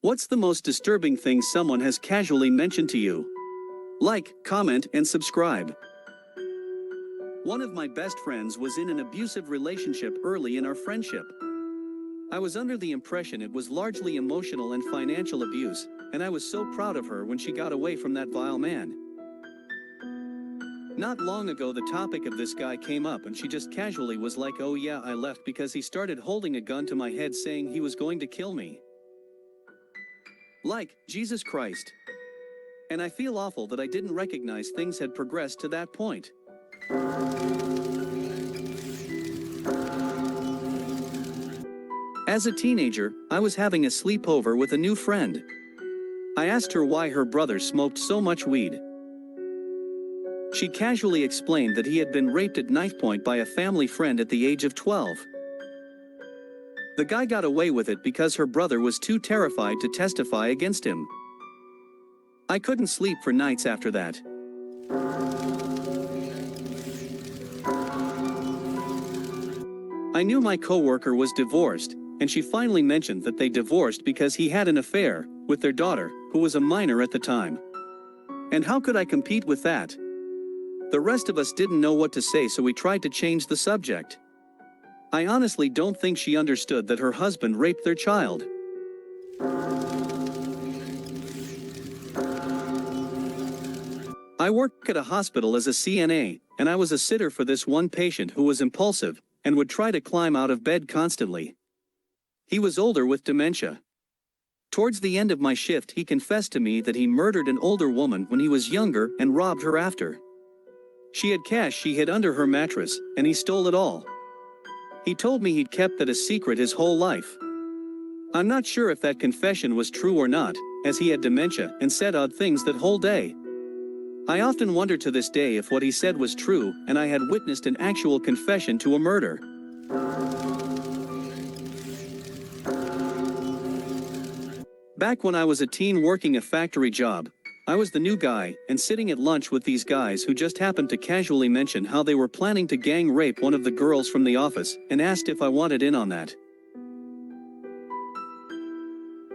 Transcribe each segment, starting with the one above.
What's the most disturbing thing someone has casually mentioned to you? Like, comment, and subscribe. One of my best friends was in an abusive relationship early in our friendship. I was under the impression it was largely emotional and financial abuse, and I was so proud of her when she got away from that vile man. Not long ago the topic of this guy came up and she just casually was like, "Oh yeah, I left because he started holding a gun to my head saying he was going to kill me." Like, Jesus Christ. And I feel awful that I didn't recognize things had progressed to that point. As a teenager, I was having a sleepover with a new friend. I asked her why her brother smoked so much weed. She casually explained that he had been raped at knife point by a family friend at the age of 12. The guy got away with it because her brother was too terrified to testify against him. I couldn't sleep for nights after that. I knew my coworker was divorced, and she finally mentioned that they divorced because he had an affair with their daughter, who was a minor at the time. And how could I compete with that? The rest of us didn't know what to say, so we tried to change the subject. I honestly don't think she understood that her husband raped their child. I work at a hospital as a CNA, and I was a sitter for this one patient who was impulsive and would try to climb out of bed constantly. He was older with dementia. Towards the end of my shift, he confessed to me that he murdered an older woman when he was younger and robbed her after. She had cash she hid under her mattress, and he stole it all. He told me he'd kept that a secret his whole life. I'm not sure if that confession was true or not, as he had dementia and said odd things that whole day. I often wonder to this day if what he said was true and I had witnessed an actual confession to a murder. Back when I was a teen working a factory job, I was the new guy and sitting at lunch with these guys who just happened to casually mention how they were planning to gang rape one of the girls from the office and asked if I wanted in on that.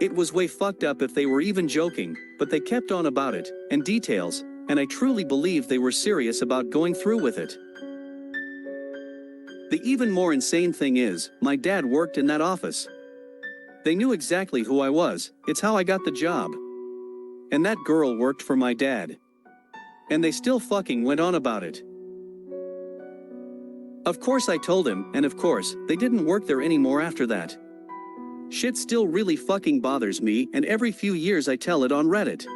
It was way fucked up if they were even joking, but they kept on about it, and details, and I truly believed they were serious about going through with it. The even more insane thing is, my dad worked in that office. They knew exactly who I was, it's how I got the job. And that girl worked for my dad. And they still fucking went on about it. Of course I told him, and of course, they didn't work there anymore after that. Shit still really fucking bothers me, and every few years I tell it on Reddit.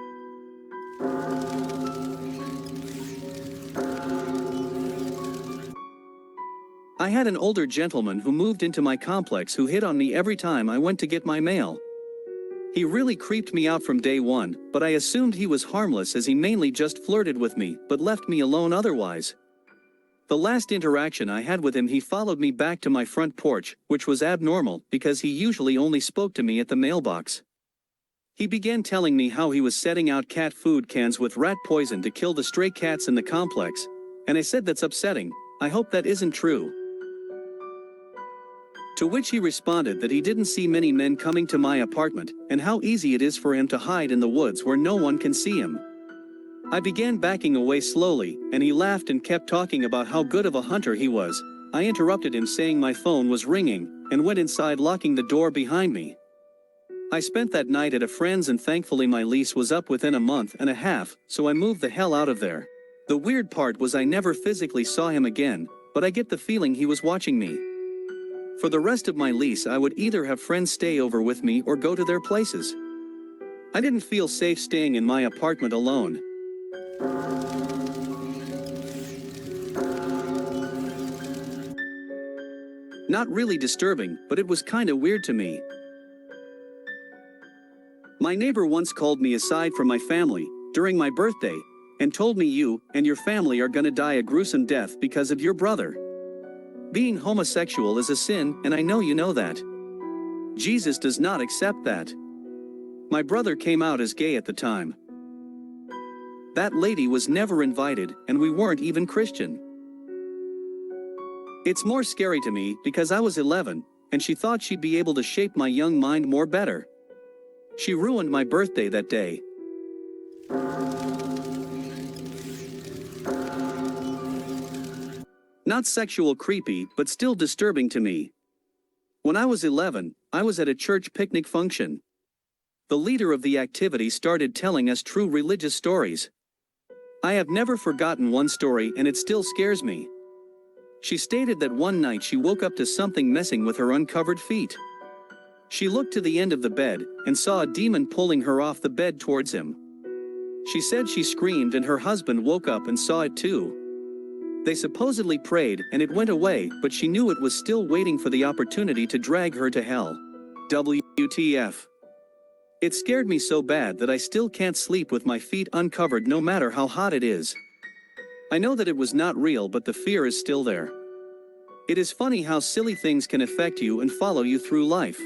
I had an older gentleman who moved into my complex who hit on me every time I went to get my mail. He really creeped me out from day one, but I assumed he was harmless as he mainly just flirted with me, but left me alone otherwise. The last interaction I had with him, he followed me back to my front porch, which was abnormal because he usually only spoke to me at the mailbox. He began telling me how he was setting out cat food cans with rat poison to kill the stray cats in the complex, and I said that's upsetting, I hope that isn't true. To which he responded that he didn't see many men coming to my apartment, and how easy it is for him to hide in the woods where no one can see him. I began backing away slowly, and he laughed and kept talking about how good of a hunter he was. I interrupted him saying my phone was ringing, and went inside locking the door behind me. I spent that night at a friend's and thankfully my lease was up within a month and a half, so I moved the hell out of there. The weird part was I never physically saw him again, but I get the feeling he was watching me. For the rest of my lease I would either have friends stay over with me or go to their places. I didn't feel safe staying in my apartment alone. Not really disturbing, but it was kinda weird to me. My neighbor once called me aside from my family, during my birthday, and told me you and your family are gonna die a gruesome death because of your brother. Being homosexual is a sin, and I know you know that. Jesus does not accept that. My brother came out as gay at the time. That lady was never invited, and we weren't even Christian. It's more scary to me because I was 11, and she thought she'd be able to shape my young mind more better. She ruined my birthday that day. Not sexual creepy, but still disturbing to me. When I was 11, I was at a church picnic function. The leader of the activity started telling us true religious stories. I have never forgotten one story and it still scares me. She stated that one night she woke up to something messing with her uncovered feet. She looked to the end of the bed and saw a demon pulling her off the bed towards him. She said she screamed and her husband woke up and saw it too. They supposedly prayed and it went away, but she knew it was still waiting for the opportunity to drag her to hell. WTF. It scared me so bad that I still can't sleep with my feet uncovered no matter how hot it is. I know that it was not real, but the fear is still there. It is funny how silly things can affect you and follow you through life.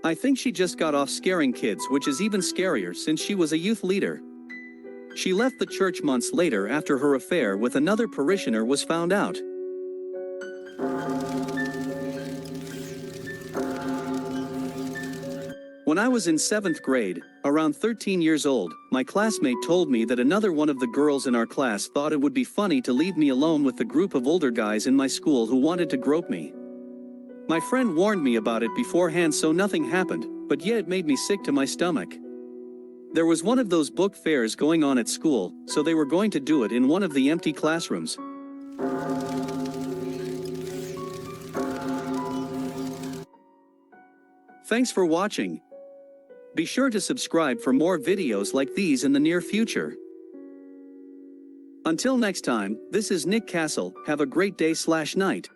I think she just got off scaring kids, which is even scarier since she was a youth leader. She left the church months later after her affair with another parishioner was found out. When I was in 7th grade, around 13 years old, my classmate told me that another one of the girls in our class thought it would be funny to leave me alone with the group of older guys in my school who wanted to grope me. My friend warned me about it beforehand so nothing happened, but yet it made me sick to my stomach. There was one of those book fairs going on at school, so they were going to do it in one of the empty classrooms. Thanks for watching. Be sure to subscribe for more videos like these in the near future. Until next time, this is Nick Castle. Have a great day/night.